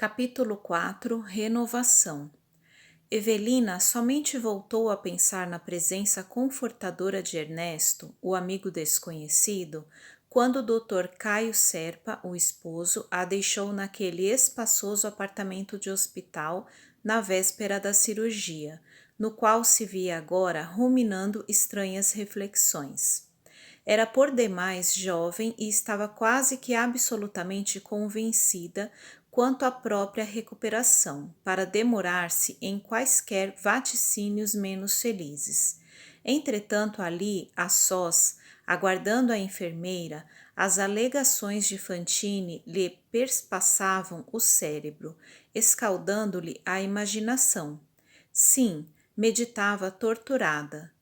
Capítulo 4 Renovação. Evelina somente voltou a pensar na presença confortadora de Ernesto, o amigo desconhecido, quando o Dr. Caio Serpa, o esposo, a deixou naquele espaçoso apartamento de hospital na véspera da cirurgia, no qual se via agora ruminando estranhas reflexões. Era por demais jovem e estava quase que absolutamente convencida quanto à própria recuperação, para demorar-se em quaisquer vaticínios menos felizes. Entretanto, ali, a sós, aguardando a enfermeira, as alegações de Fantine lhe perspassavam o cérebro, escaldando-lhe a imaginação. Sim, meditava torturada.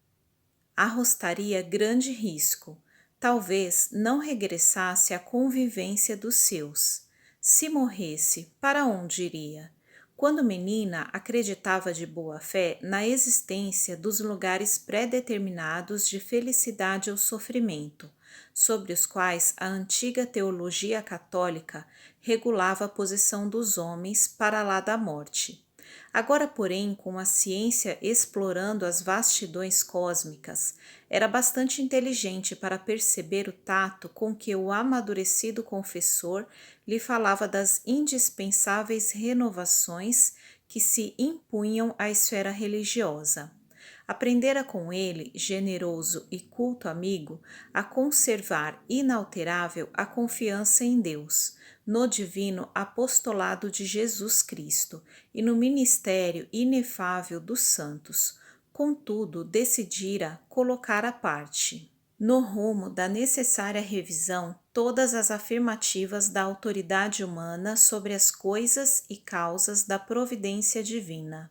Arrostaria grande risco. Talvez não regressasse à convivência dos seus. Se morresse, para onde iria? Quando menina, acreditava de boa fé na existência dos lugares pré-determinados de felicidade ou sofrimento, sobre os quais a antiga teologia católica regulava a posição dos homens para lá da morte. Agora, porém, com a ciência explorando as vastidões cósmicas, era bastante inteligente para perceber o tato com que o amadurecido confessor lhe falava das indispensáveis renovações que se impunham à esfera religiosa. Aprendera com ele, generoso e culto amigo, a conservar inalterável a confiança em Deus, no divino apostolado de Jesus Cristo e no ministério inefável dos santos. Contudo, decidira colocar à parte, no rumo da necessária revisão, todas as afirmativas da autoridade humana sobre as coisas e causas da providência divina.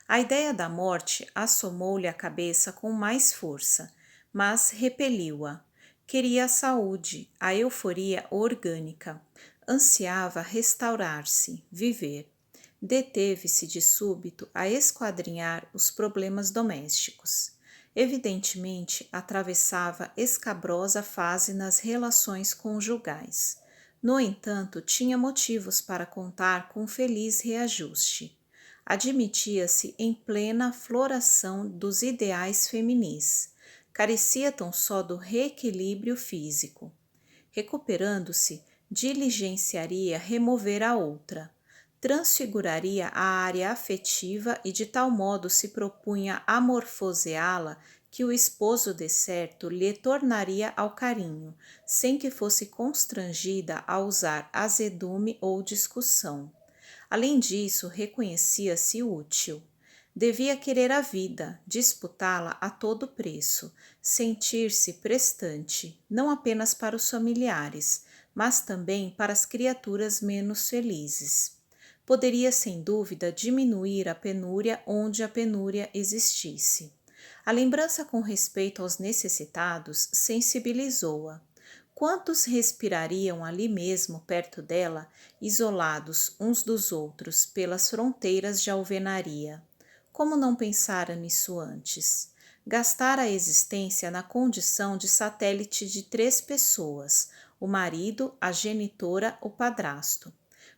A ideia da morte assomou-lhe a cabeça com mais força, mas repeliu-a. Queria a saúde, a euforia orgânica. Ansiava restaurar-se, viver. Deteve-se de súbito a esquadrinhar os problemas domésticos. Evidentemente, atravessava escabrosa fase nas relações conjugais. No entanto, tinha motivos para contar com feliz reajuste. Admitia-se em plena floração dos ideais feminis. Carecia tão só do reequilíbrio físico. Recuperando-se, diligenciaria remover a outra. Transfiguraria a área afetiva e de tal modo se propunha amorfoseá-la que o esposo decerto lhe tornaria ao carinho, sem que fosse constrangida a usar azedume ou discussão. Além disso, reconhecia-se útil. Devia querer a vida, disputá-la a todo preço, sentir-se prestante, não apenas para os familiares, mas também para as criaturas menos felizes. Poderia, sem dúvida, diminuir a penúria onde a penúria existisse. A lembrança com respeito aos necessitados sensibilizou-a. Quantos respirariam ali mesmo, perto dela, isolados uns dos outros pelas fronteiras de alvenaria? Como não pensara nisso antes? Gastara a existência na condição de satélite de 3 pessoas, o marido, a genitora, o padrasto.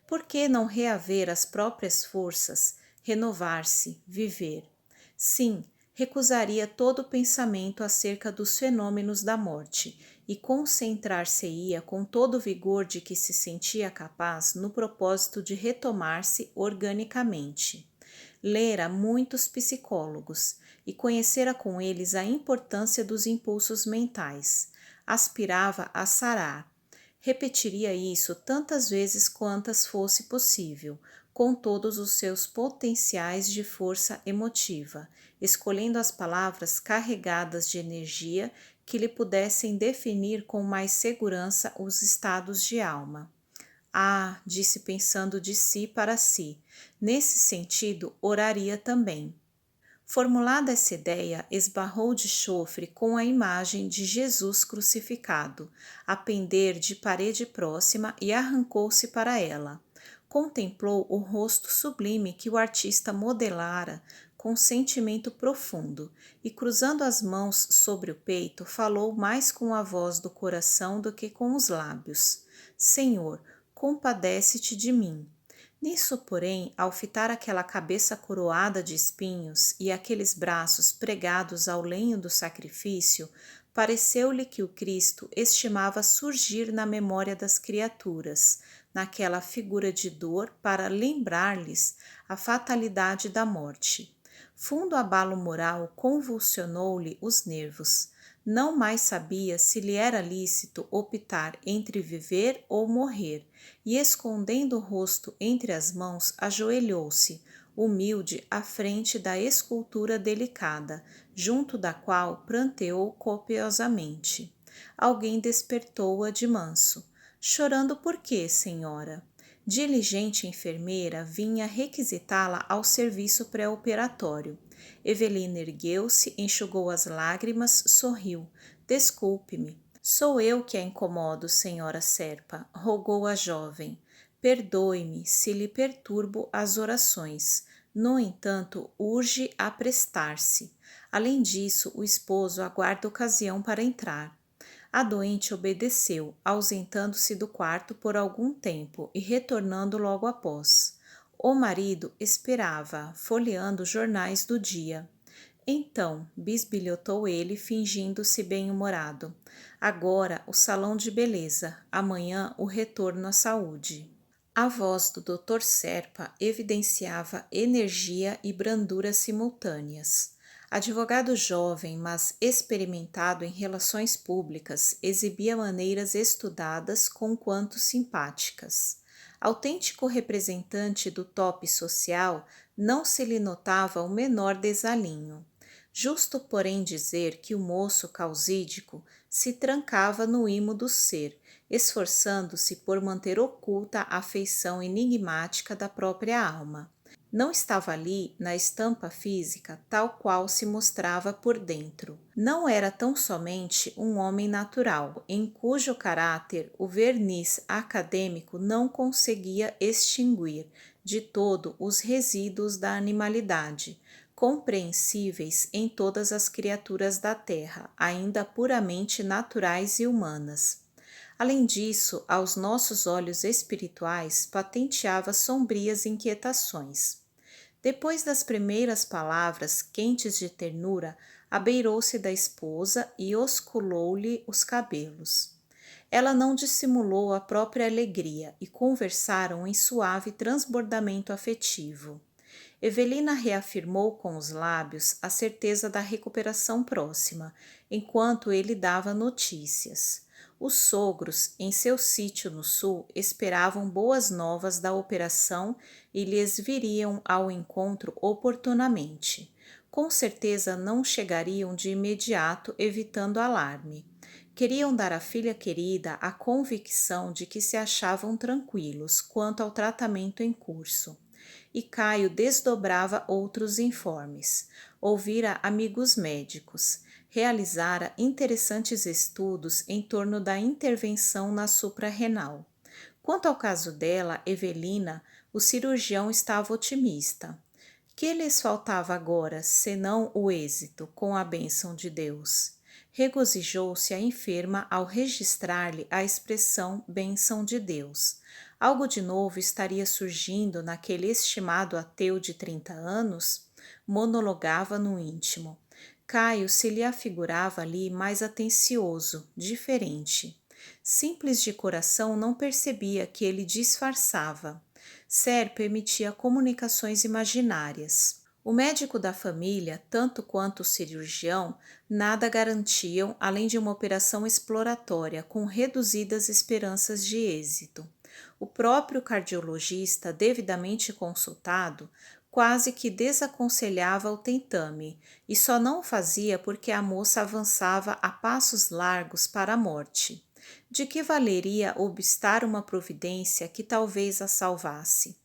Por que não reaver as próprias forças, renovar-se, viver? Sim, recusaria todo pensamento acerca dos fenômenos da morte e concentrar-se-ia com todo o vigor de que se sentia capaz no propósito de retomar-se organicamente. Lera muitos psicólogos e conhecera com eles a importância dos impulsos mentais. Aspirava a sarar. Repetiria isso tantas vezes quantas fosse possível, com todos os seus potenciais de força emotiva, escolhendo as palavras carregadas de energia que lhe pudessem definir com mais segurança os estados de alma. Ah, disse pensando de si para si, nesse sentido oraria também. Formulada essa ideia, esbarrou de chofre com a imagem de Jesus crucificado, a pender de parede próxima e arrancou-se para ela. Contemplou o rosto sublime que o artista modelara com sentimento profundo e, cruzando as mãos sobre o peito, falou mais com a voz do coração do que com os lábios. Senhor, compadece-te de mim. Nisso, porém, ao fitar aquela cabeça coroada de espinhos e aqueles braços pregados ao lenho do sacrifício, pareceu-lhe que o Cristo estimava surgir na memória das criaturas, naquela figura de dor, para lembrar-lhes a fatalidade da morte. Fundo abalo moral convulsionou-lhe os nervos. Não mais sabia se lhe era lícito optar entre viver ou morrer, e escondendo o rosto entre as mãos, ajoelhou-se, humilde, à frente da escultura delicada, junto da qual pranteou copiosamente. Alguém despertou-a de manso. Chorando por quê, senhora? Diligente enfermeira vinha requisitá-la ao serviço pré-operatório. Evelina ergueu-se, enxugou as lágrimas, sorriu. Desculpe-me. Sou eu que a incomodo, senhora Serpa, rogou a jovem. Perdoe-me se lhe perturbo as orações. No entanto, urge a prestar-se. Além disso, o esposo aguarda ocasião para entrar. A doente obedeceu, ausentando-se do quarto por algum tempo e retornando logo após. O marido esperava, folheando os jornais do dia. Então, bisbilhotou ele, fingindo-se bem-humorado. Agora o salão de beleza, amanhã o retorno à saúde. A voz do Dr. Serpa evidenciava energia e brandura simultâneas. Advogado jovem, mas experimentado em relações públicas, exibia maneiras estudadas conquanto simpáticas. Autêntico representante do top social, não se lhe notava o menor desalinho. Justo, porém, dizer que o moço causídico se trancava no imo do ser, esforçando-se por manter oculta a feição enigmática da própria alma. Não estava ali, na estampa física, tal qual se mostrava por dentro. Não era tão somente um homem natural, em cujo caráter o verniz acadêmico não conseguia extinguir de todo os resíduos da animalidade, compreensíveis em todas as criaturas da terra, ainda puramente naturais e humanas. Além disso, aos nossos olhos espirituais patenteava sombrias inquietações. Depois das primeiras palavras quentes de ternura, abeirou-se da esposa e osculou-lhe os cabelos. Ela não dissimulou a própria alegria e conversaram em suave transbordamento afetivo. Evelina reafirmou com os lábios a certeza da recuperação próxima, enquanto ele dava notícias. Os sogros, em seu sítio no sul, esperavam boas novas da operação e lhes viriam ao encontro oportunamente. Com certeza não chegariam de imediato, evitando alarme. Queriam dar à filha querida a convicção de que se achavam tranquilos quanto ao tratamento em curso. E Caio desdobrava outros informes. Ouvira amigos médicos. Realizara interessantes estudos em torno da intervenção na suprarrenal. Quanto ao caso dela, Evelina, o cirurgião estava otimista. Que lhes faltava agora, senão o êxito, com a bênção de Deus? Regozijou-se a enferma ao registrar-lhe a expressão bênção de Deus. Algo de novo estaria surgindo naquele estimado ateu de 30 anos? Monologava no íntimo. Caio se lhe afigurava ali mais atencioso, diferente. Simples de coração, não percebia que ele disfarçava. Serpa emitia comunicações imaginárias. O médico da família, tanto quanto o cirurgião, nada garantiam além de uma operação exploratória com reduzidas esperanças de êxito. O próprio cardiologista, devidamente consultado, quase que desaconselhava o tentame, e só não o fazia porque a moça avançava a passos largos para a morte. De que valeria obstar uma providência que talvez a salvasse?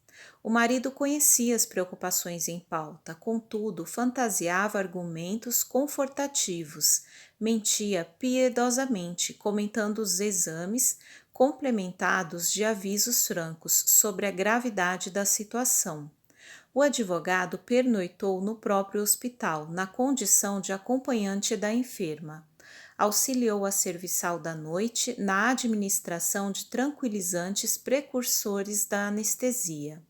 O marido conhecia as preocupações em pauta, contudo, fantasiava argumentos confortativos, mentia piedosamente, comentando os exames, complementados de avisos francos sobre a gravidade da situação. O advogado pernoitou no próprio hospital, na condição de acompanhante da enferma. Auxiliou a serviçal da noite na administração de tranquilizantes precursores da anestesia.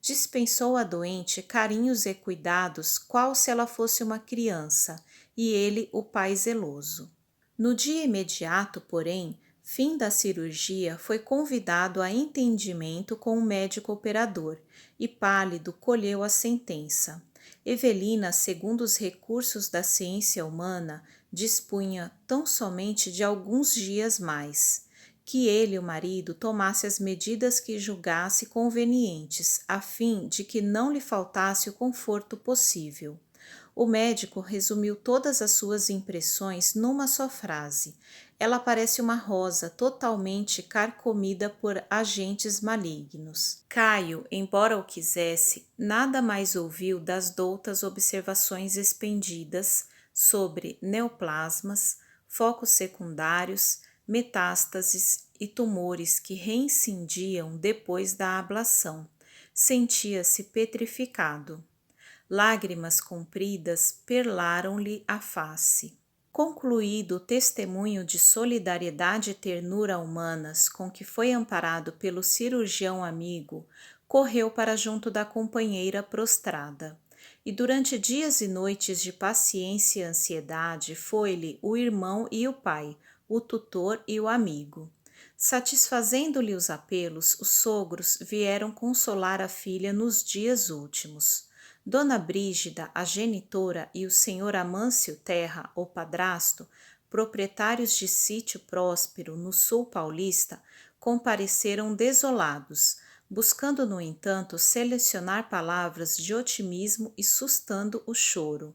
Dispensou à doente carinhos e cuidados, qual se ela fosse uma criança, e ele o pai zeloso. No dia imediato, porém, fim da cirurgia, foi convidado a entendimento com o médico operador e, pálido, colheu a sentença. Evelina, segundo os recursos da ciência humana, dispunha tão somente de alguns dias mais. Que ele, o marido, tomasse as medidas que julgasse convenientes, a fim de que não lhe faltasse o conforto possível. O médico resumiu todas as suas impressões numa só frase. Ela parece uma rosa totalmente carcomida por agentes malignos. Caio, embora o quisesse, nada mais ouviu das doutas observações expendidas sobre neoplasmas, focos secundários, metástases e tumores que reincindiam depois da ablação. Sentia-se petrificado. Lágrimas compridas perlaram-lhe a face. Concluído o testemunho de solidariedade e ternura humanas com que foi amparado pelo cirurgião amigo, correu para junto da companheira prostrada. E durante dias e noites de paciência e ansiedade foi-lhe o irmão e o pai, o tutor e o amigo. Satisfazendo-lhe os apelos, os sogros vieram consolar a filha nos dias últimos. Dona Brígida, a genitora, e o senhor Amâncio Terra, o padrasto, proprietários de sítio próspero no sul paulista, compareceram desolados, buscando, no entanto, selecionar palavras de otimismo e sustando o choro.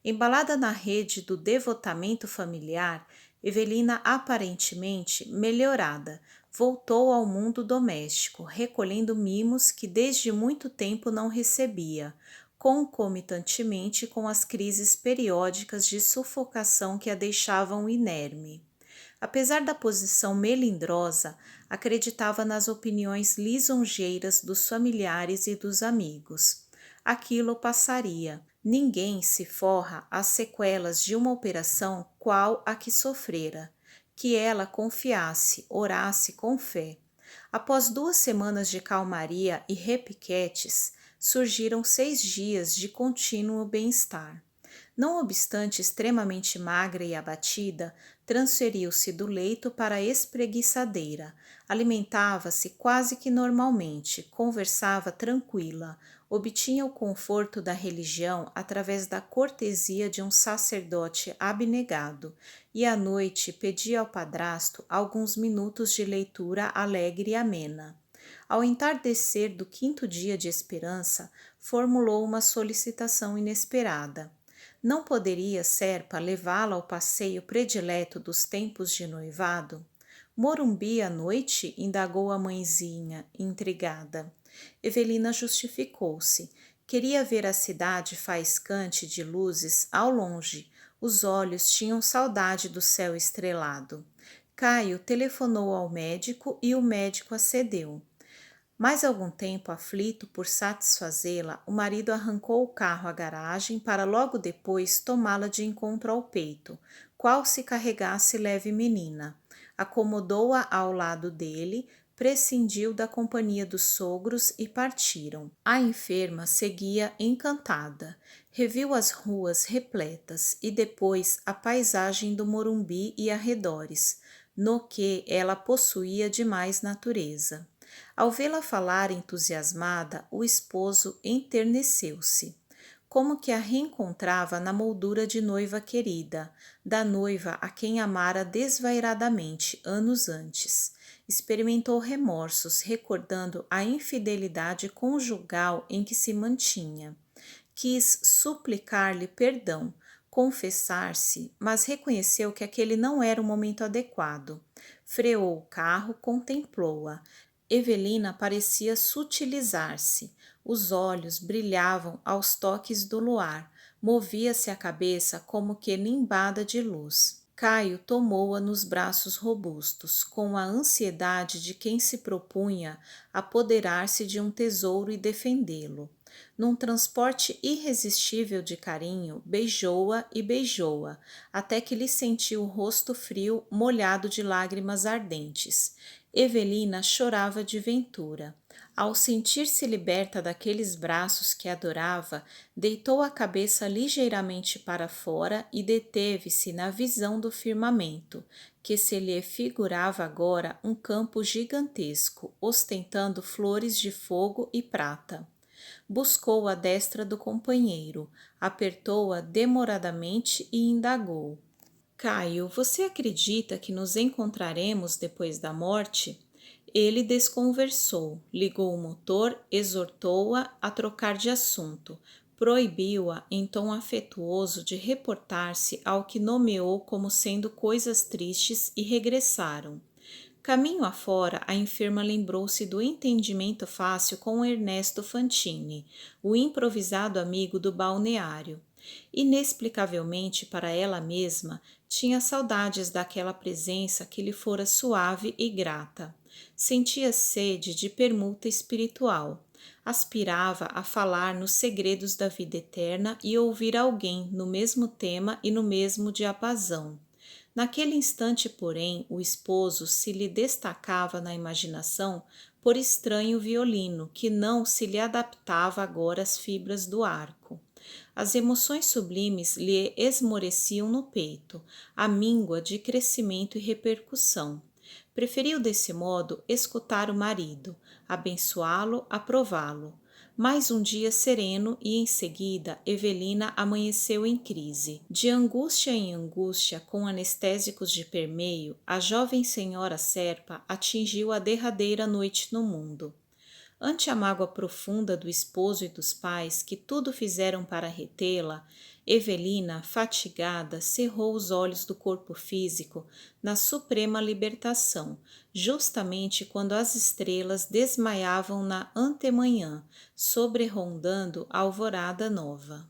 Embalada na rede do devotamento familiar, Evelina, aparentemente melhorada, voltou ao mundo doméstico, recolhendo mimos que desde muito tempo não recebia, concomitantemente com as crises periódicas de sufocação que a deixavam inerme. Apesar da posição melindrosa, acreditava nas opiniões lisonjeiras dos familiares e dos amigos. Aquilo passaria. Ninguém se forra às sequelas de uma operação qual a que sofrera. Que ela confiasse, orasse com fé. Após 2 semanas de calmaria e repiquetes, surgiram 6 dias de contínuo bem-estar. Não obstante extremamente magra e abatida, transferiu-se do leito para a espreguiçadeira, alimentava-se quase que normalmente, conversava tranquila, obtinha o conforto da religião através da cortesia de um sacerdote abnegado, e à noite pedia ao padrasto alguns minutos de leitura alegre e amena. Ao entardecer do 5º dia de esperança, formulou uma solicitação inesperada. Não poderia Serpa levá-la ao passeio predileto dos tempos de noivado? Morumbi à noite? Indagou a mãezinha, intrigada. Evelina justificou-se. Queria ver a cidade faiscante de luzes ao longe. Os olhos tinham saudade do céu estrelado. Caio telefonou ao médico e o médico acedeu. Mais algum tempo aflito por satisfazê-la, o marido arrancou o carro à garagem para logo depois tomá-la de encontro ao peito, qual se carregasse leve menina. Acomodou-a ao lado dele, prescindiu da companhia dos sogros e partiram. A enferma seguia encantada. Reviu as ruas repletas e depois a paisagem do Morumbi e arredores, no que ela possuía de mais natureza. Ao vê-la falar entusiasmada, o esposo enterneceu-se. Como que a reencontrava na moldura de noiva querida, da noiva a quem amara desvairadamente anos antes. Experimentou remorsos, recordando a infidelidade conjugal em que se mantinha. Quis suplicar-lhe perdão, confessar-se, mas reconheceu que aquele não era o momento adequado. Freou o carro, contemplou-a. Evelina parecia sutilizar-se. Os olhos brilhavam aos toques do luar. Movia-se a cabeça como que nimbada de luz. Caio tomou-a nos braços robustos, com a ansiedade de quem se propunha apoderar-se de um tesouro e defendê-lo. Num transporte irresistível de carinho, beijou-a, até que lhe sentiu o rosto frio, molhado de lágrimas ardentes. Evelina chorava de ventura. Ao sentir-se liberta daqueles braços que adorava, deitou a cabeça ligeiramente para fora e deteve-se na visão do firmamento, que se lhe figurava agora um campo gigantesco, ostentando flores de fogo e prata. Buscou a destra do companheiro, apertou-a demoradamente e indagou: Caio, você acredita que nos encontraremos depois da morte? Ele desconversou, ligou o motor, exortou-a a trocar de assunto, proibiu-a em tom afetuoso de reportar-se ao que nomeou como sendo coisas tristes e regressaram. Caminho afora, a enferma lembrou-se do entendimento fácil com Ernesto Fantini, o improvisado amigo do balneário. Inexplicavelmente para ela mesma, tinha saudades daquela presença que lhe fora suave e grata. Sentia sede de permuta espiritual. Aspirava a falar nos segredos da vida eterna e ouvir alguém no mesmo tema e no mesmo diapasão. Naquele instante, porém, o esposo se lhe destacava na imaginação por estranho violino que não se lhe adaptava agora às fibras do arco. As emoções sublimes lhe esmoreciam no peito, a míngua de crescimento e repercussão. Preferiu desse modo escutar o marido, abençoá-lo, aprová-lo. Mais um dia sereno e em seguida Evelina amanheceu em crise. De angústia em angústia, com anestésicos de permeio, a jovem senhora Serpa atingiu a derradeira noite no mundo. Ante a mágoa profunda do esposo e dos pais, que tudo fizeram para retê-la, Evelina, fatigada, cerrou os olhos do corpo físico na suprema libertação, justamente quando as estrelas desmaiavam na antemanhã, sobrerrondando a alvorada nova.